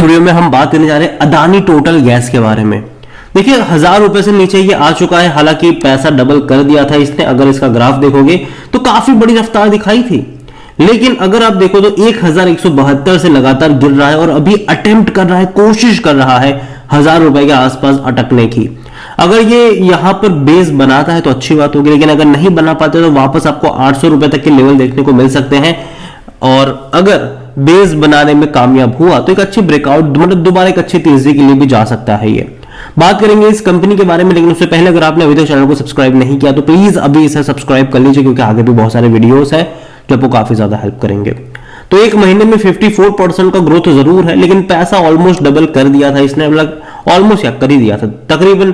Video में हम बात करने जा रहे हैं अदानी टोटल गैस के बारे में। देखिए 1000 रुपए से नीचे ये आ चुका है, हालांकि पैसा डबल कर दिया था इसने। अगर इसका ग्राफ देखोगे तो काफी बड़ी रफ्तार दिखाई थी, लेकिन अगर आप देखो तो 1172 से लगातार गिर रहा है और अभी अटेम्प्ट कर रहा है, कोशिश कर रहा है 1000 रुपए के आसपास अटकने की। अगर ये यहां पर बेस बनाता है तो अच्छी बात होगी, लेकिन अगर नहीं बना पाते तो वापस आपको 800 रुपए तक के लेवल देखने को मिल सकते हैं। और अगर बेस बनाने में कामयाब हुआ तो एक अच्छी ब्रेकआउट, मतलब दोबारा एक अच्छी तेजी के लिए भी जा सकता है। ये बात करेंगे इस कंपनी के बारे में, लेकिन उससे पहले अगर आपने अभी तक चैनल को सब्सक्राइब नहीं किया तो प्लीज अभी इसे सब्सक्राइब कर लीजिए, क्योंकि आगे भी बहुत सारे वीडियोस है जो आपको काफी ज्यादा हेल्प करेंगे। तो एक महीने में 54% का ग्रोथ जरूर है, लेकिन पैसा ऑलमोस्ट डबल कर दिया था इसने, मतलब ऑलमोस्ट या कर ही दिया था। तकरीबन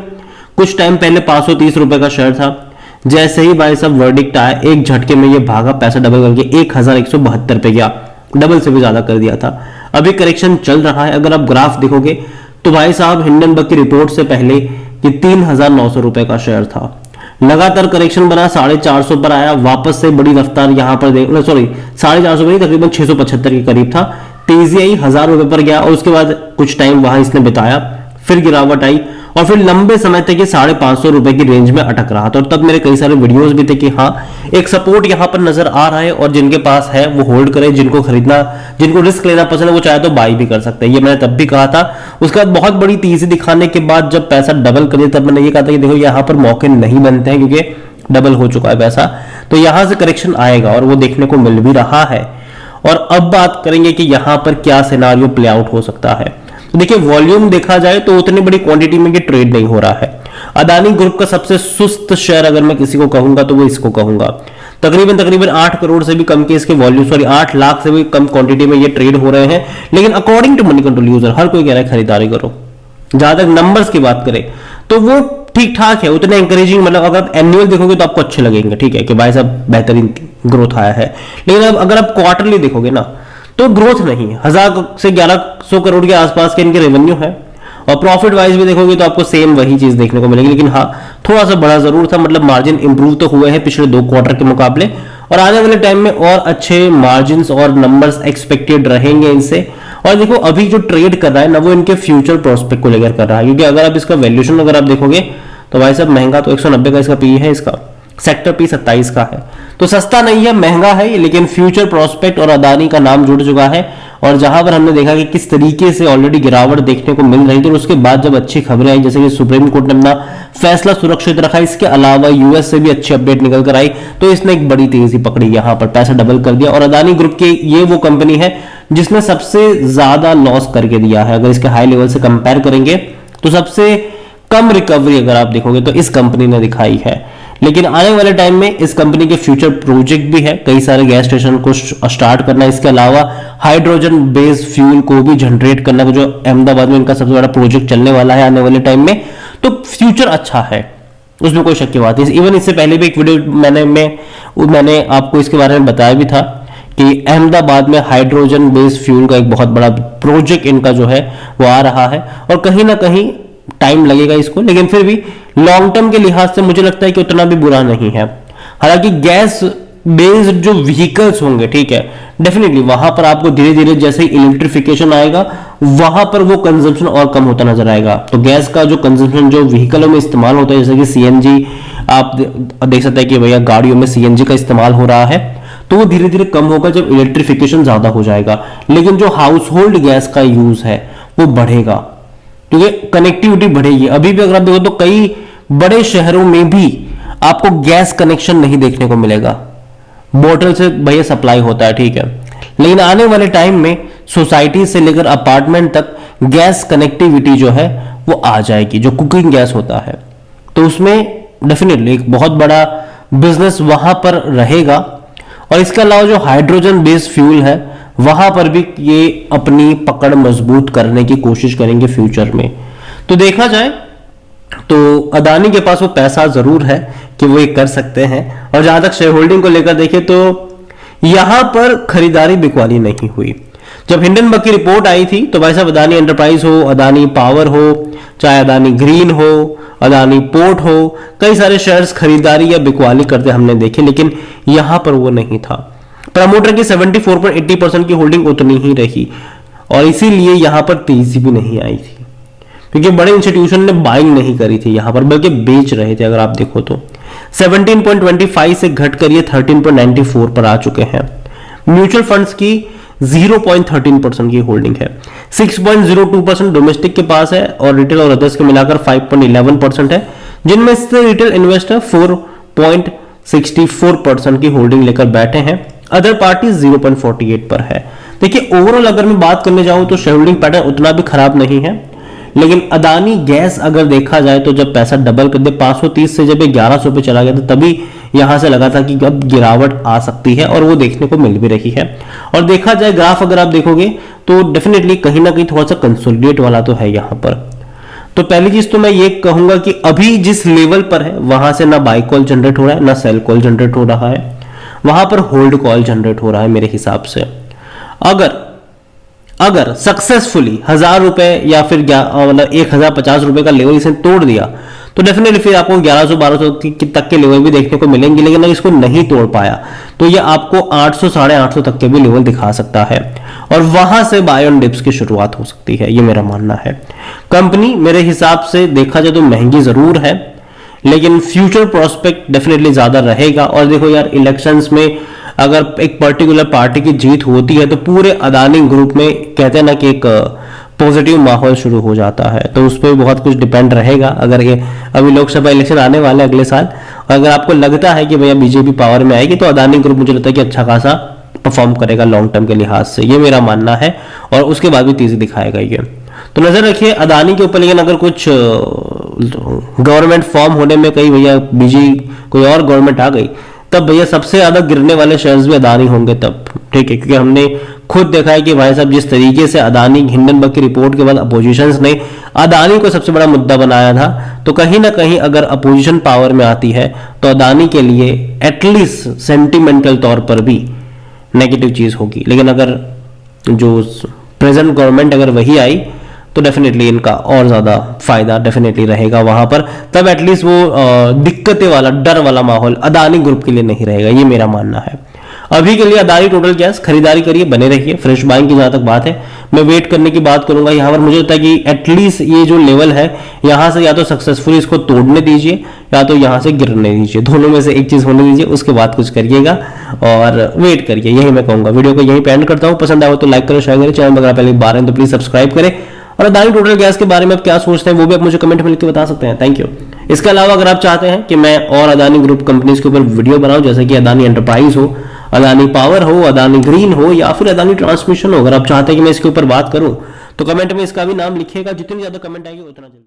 कुछ टाइम पहले 530 रुपए का शेयर था, जैसे ही भाई साहब वर्डिक्ट आया एक झटके में ये भागा, पैसा डबल करके 1172 पे गया, डबल से भी ज्यादा कर दिया था। अभी करेक्शन चल रहा है। अगर आप ग्राफ देखोगे तो भाई साहब हिंडनबर्ग की रिपोर्ट से पहले ये 3900 रुपए का शेयर था, लगातार करेक्शन बना 450 पर आया, वापस से बड़ी रफ्तार यहां पर देख, सॉरी 450 पर तकरीबन 675 के करीब था, तेजी आई 1000 रुपए पर गया और उसके बाद कुछ टाइम वहां इसने बिताया, फिर गिरावट आई और फिर लंबे समय तक ये 550 रुपए की रेंज में अटक रहा था। और तब मेरे कई सारे वीडियोस भी थे कि हाँ एक सपोर्ट यहां पर नजर आ रहा है और जिनके पास है वो होल्ड करें, जिनको खरीदना, जिनको रिस्क लेना पसंद है वो चाहे तो बाई भी कर सकते हैं। ये मैंने तब भी कहा था। उसके बाद बहुत बड़ी तेजी दिखाने के बाद जब पैसा डबल कर दिया तब मैंने ये कहा था कि देखो यहाँ पर मौके नहीं बनते हैं, क्योंकि डबल हो चुका है पैसा, तो यहां से करेक्शन आएगा और वो देखने को मिल भी रहा है। और अब बात करेंगे कि यहां पर क्या सिनारियो प्ले आउट हो सकता है। देखिए वॉल्यूम देखा जाए तो उतनी बड़ी क्वांटिटी में ये ट्रेड नहीं हो रहा है। अदानी ग्रुप का सबसे सुस्त शेयर अगर मैं किसी को कहूंगा तो वो इसको कहूंगा। तकरीबन 8 करोड़ से भी कम के इसके वॉल्यूम, सॉरी 8 लाख से भी कम क्वांटिटी में ये ट्रेड हो रहे हैं, लेकिन according to Moneycontrol user हर कोई कह रहा है खरीदारी करो। जहां तक नंबर्स की बात करें तो वो ठीक ठाक है, उतने एंकरेजिंग, मतलब अगर आप एनुअल देखोगे तो आपको अच्छे लगेंगे, ठीक है कि भाई साहब बेहतरीन ग्रोथ आया है। लेकिन अब अगर आप क्वार्टरली देखोगे ना तो ग्रोथ नहीं है। 1000 से 1100 करोड़ के आसपास के इनके रेवेन्यू है और प्रॉफिट वाइज भी देखोगे तो आपको सेम वही चीज देखने को मिलेगी, लेकिन हाँ थोड़ा सा बड़ा जरूर था, मतलब मार्जिन इंप्रूव तो हुए हैं पिछले 2 क्वार्टर के मुकाबले और आने वाले टाइम में और अच्छे मार्जिन और नंबर्स एक्सपेक्टेड रहेंगे इनसे। और देखो अभी जो ट्रेड कर रहा है ना वो इनके फ्यूचर प्रोस्पेक्ट को लेकर कर रहा है, क्योंकि अगर आप इसका वैल्यूएशन अगर आप देखोगे तो भाई साहब महंगा तो 190 का इसका पी है, इसका सेक्टर पी 27 का है, तो सस्ता नहीं है, महंगा है, लेकिन फ्यूचर प्रोस्पेक्ट और अदानी का नाम जुड़ चुका है। और जहां पर हमने देखा कि किस तरीके से ऑलरेडी गिरावट देखने को मिल रही थी और उसके बाद जब अच्छी खबरें आई, जैसे कि सुप्रीम कोर्ट ने अपना फैसला सुरक्षित रखा, इसके अलावा यूएस से भी अच्छी अपडेट निकल कर आई, तो इसने एक बड़ी तेजी पकड़ी, यहां पर पैसा डबल कर दिया। और अदानी ग्रुप की ये वो कंपनी है जिसने सबसे ज्यादा लॉस करके दिया है। अगर इसके हाई लेवल से कंपेयर करेंगे तो सबसे कम रिकवरी अगर आप देखोगे तो इस कंपनी ने दिखाई है। लेकिन आने वाले टाइम में इस कंपनी के फ्यूचर प्रोजेक्ट भी है, कई सारे गैस स्टेशन को स्टार्ट करना, इसके अलावा हाइड्रोजन बेस्ड फ्यूल को भी जनरेट करना, जो अहमदाबाद में इनका सबसे बड़ा प्रोजेक्ट चलने वाला है आने वाले टाइम में, तो फ्यूचर अच्छा है, उसमें कोई शक की बात नहीं। इवन इससे पहले भी एक वीडियो मैंने आपको इसके बारे में बताया भी था कि अहमदाबाद में हाइड्रोजन बेस्ड फ्यूल का एक बहुत बड़ा प्रोजेक्ट इनका जो है वो आ रहा है और कहीं ना कहीं टाइम लगेगा इसको, लेकिन फिर भी लॉन्ग टर्म के लिहाज से मुझे लगता है कि उतना भी बुरा नहीं है। हालांकि गैस बेस्ड जो व्हीकल्स होंगे, ठीक है, डेफिनेटली वहां पर आपको धीरे धीरे जैसे इलेक्ट्रिफिकेशन आएगा वहां पर वो कंजम्पशन और कम होता नजर आएगा। तो गैस का जो कंजम्पशन जो व्हीकलों में इस्तेमाल होता है, जैसे कि सीएनजी, आप देख सकते हैं कि भैया गाड़ियों में सीएनजी का इस्तेमाल हो रहा है, तो वो धीरे धीरे कम होगा जब इलेक्ट्रिफिकेशन ज्यादा हो जाएगा। लेकिन जो हाउस होल्ड गैस का यूज है वो बढ़ेगा, क्योंकि कनेक्टिविटी बढ़ेगी। अभी भी अगर आप देखो तो कई बड़े शहरों में भी आपको गैस कनेक्शन नहीं देखने को मिलेगा, बोतल से भैया सप्लाई होता है, ठीक है, लेकिन आने वाले टाइम में सोसाइटी से लेकर अपार्टमेंट तक गैस कनेक्टिविटी जो है वो आ जाएगी, जो कुकिंग गैस होता है, तो उसमें डेफिनेटली एक बहुत बड़ा बिजनेस वहां पर रहेगा। और इसके अलावा जो हाइड्रोजन बेस्ड फ्यूल है वहां पर भी ये अपनी पकड़ मजबूत करने की कोशिश करेंगे फ्यूचर में। तो देखा जाए तो अदानी के पास वो पैसा जरूर है कि वो ये कर सकते हैं। और जहां तक शेयर होल्डिंग को लेकर देखें तो यहां पर खरीदारी बिकवाली नहीं हुई। जब हिंडनबर्ग की रिपोर्ट आई थी तो भाई साहब अदानी एंटरप्राइज हो, अदानी पावर हो, चाहे अदानी ग्रीन हो, अदानी पोर्ट हो, कई सारे शेयर्स खरीदारी या बिकवाली करते हमने देखे, लेकिन यहां पर वो नहीं था। प्रमोटर की 74.80% की होल्डिंग उतनी ही रही और इसीलिए यहां पर तेजी भी नहीं आई थी, क्योंकि बड़े इंस्टीट्यूशन ने बाइंग नहीं करी थी यहां पर, बल्कि बेच रहे थे। अगर आप देखो तो 17.25 से घट कर ये 13.94 पर आ चुके हैं। म्यूचुअल फंड्स की 0.13% की होल्डिंग है, 6.02% डोमेस्टिक के पास है और रिटेल और अदर्स के मिलाकर 5.11% है, जिनमें से रिटेल इन्वेस्टर 4.64% की होल्डिंग लेकर बैठे हैं। अदर पार्टी 0.48 पर है। देखिए ओवरऑल अगर मैं बात करने जाऊं तो शेयर होल्डिंग पैटर्न उतना भी खराब नहीं है, लेकिन अदानी गैस अगर देखा जाए तो जब पैसा डबल कर दे 530 से जब 1100 पे चला गया था, तभी यहां से लगा था कि अब गिरावट आ सकती है और वो देखने को मिल भी रही है। और देखा जाए ग्राफ अगर आप देखोगे तो डेफिनेटली कहीं ना कहीं थोड़ा सा कंसोलिडेट वाला तो है यहां पर। तो पहली चीज तो मैं ये कहूंगा कि अभी जिस लेवल पर है वहां से ना बाई कॉल जनरेट हो रहा है ना सेल कॉल जनरेट हो रहा है, वहां पर होल्ड कॉल जनरेट हो रहा है मेरे हिसाब से। अगर सक्सेसफुली 1000 रुपए या फिर मतलब 1050 रुपए का लेवल इसे तोड़ दिया तो डेफिनेटली फिर आपको 1100-1200 तक के लेवल भी देखने को मिलेंगे, लेकिन अगर इसको नहीं तोड़ पाया तो ये आपको 800 850 तक के भी लेवल दिखा सकता है और वहां से बाय ऑन डिप्स की शुरुआत हो सकती है, ये मेरा मानना है। कंपनी मेरे हिसाब से देखा जाए तो महंगी जरूर है, लेकिन फ्यूचर प्रोस्पेक्ट डेफिनेटली ज्यादा रहेगा। और देखो यार, इलेक्शंस में अगर एक पर्टिकुलर पार्टी की जीत होती है तो पूरे अदानी ग्रुप में कहते हैं ना कि एक पॉजिटिव माहौल शुरू हो जाता है, तो उस पर बहुत कुछ डिपेंड रहेगा। अगर ये अभी लोकसभा इलेक्शन आने वाले अगले साल, और अगर आपको लगता है कि भैया बीजेपी पावर में आएगी तो अदानी ग्रुप मुझे लगता है कि अच्छा खासा परफॉर्म करेगा लॉन्ग टर्म के लिहाज से, ये मेरा मानना है। और उसके बाद भी तेजी दिखाएगा ये, तो नजर रखिए अदानी के ऊपर। लेकिन अगर कुछ गवर्नमेंट फॉर्म होने में कहीं भैया बीजी कोई और गवर्नमेंट आ गई, तब भैया सबसे ज्यादा गिरने वाले शेयर्स भी अदानी होंगे तब, ठीक है। क्योंकि हमने खुद देखा है कि भाई साहब जिस तरीके से अदानी हिंडनबर्ग की रिपोर्ट के बाद अपोजिशंस ने अदानी को सबसे बड़ा मुद्दा बनाया था, तो कहीं ना कहीं अगर अपोजिशन पावर में आती है तो अदानी के लिए एटलीस्ट सेंटिमेंटल तौर पर भी नेगेटिव चीज होगी। लेकिन अगर जो प्रेजेंट गवर्नमेंट अगर वही आई तो डेफिनेटली इनका और ज्यादा फायदा डेफिनेटली रहेगा वहां पर, तब एटलीस्ट वो दिक्कतें वाला डर वाला माहौल अदानी ग्रुप के लिए नहीं रहेगा, ये मेरा मानना है। अभी के लिए अदानी टोटल गैस खरीदारी करिए, बने रहिए। फ्रेश बाइंग की जहां तक बात है, मैं वेट करने की बात करूंगा। यहां पर मुझे लगता है कि एटलीस्ट ये जो लेवल है यहां से या तो सक्सेसफुली इसको तोड़ने दीजिए या तो यहां से गिरने दीजिए, दोनों में से एक चीज होने दीजिए, उसके बाद कुछ करिएगा और वेट करिए, यही मैं कहूंगा। वीडियो को यहीं पे एंड करता हूं। पसंद आया तो लाइक करें, शेयर करें, चैनल अगर पहले बार हैं तो प्लीज सब्सक्राइब करें। और अदानी टोटल गैस के बारे में आप क्या सोचते हैं वो भी आप मुझे कमेंट में लिख के बता सकते हैं। Thank you. इसके अलावा अगर आप चाहते हैं कि मैं और अदानी ग्रुप कंपनीज के ऊपर वीडियो बनाऊं, जैसे कि अदानी एंटरप्राइज हो, अदानी पावर हो, अदानी ग्रीन हो या फिर अदानी ट्रांसमिशन हो, अगर आप चाहते हैं कि मैं इसके ऊपर बात करूं तो कमेंट में इसका भी नाम लिखिएगा। जितनी ज्यादा कमेंट आएगी उतना जल्दी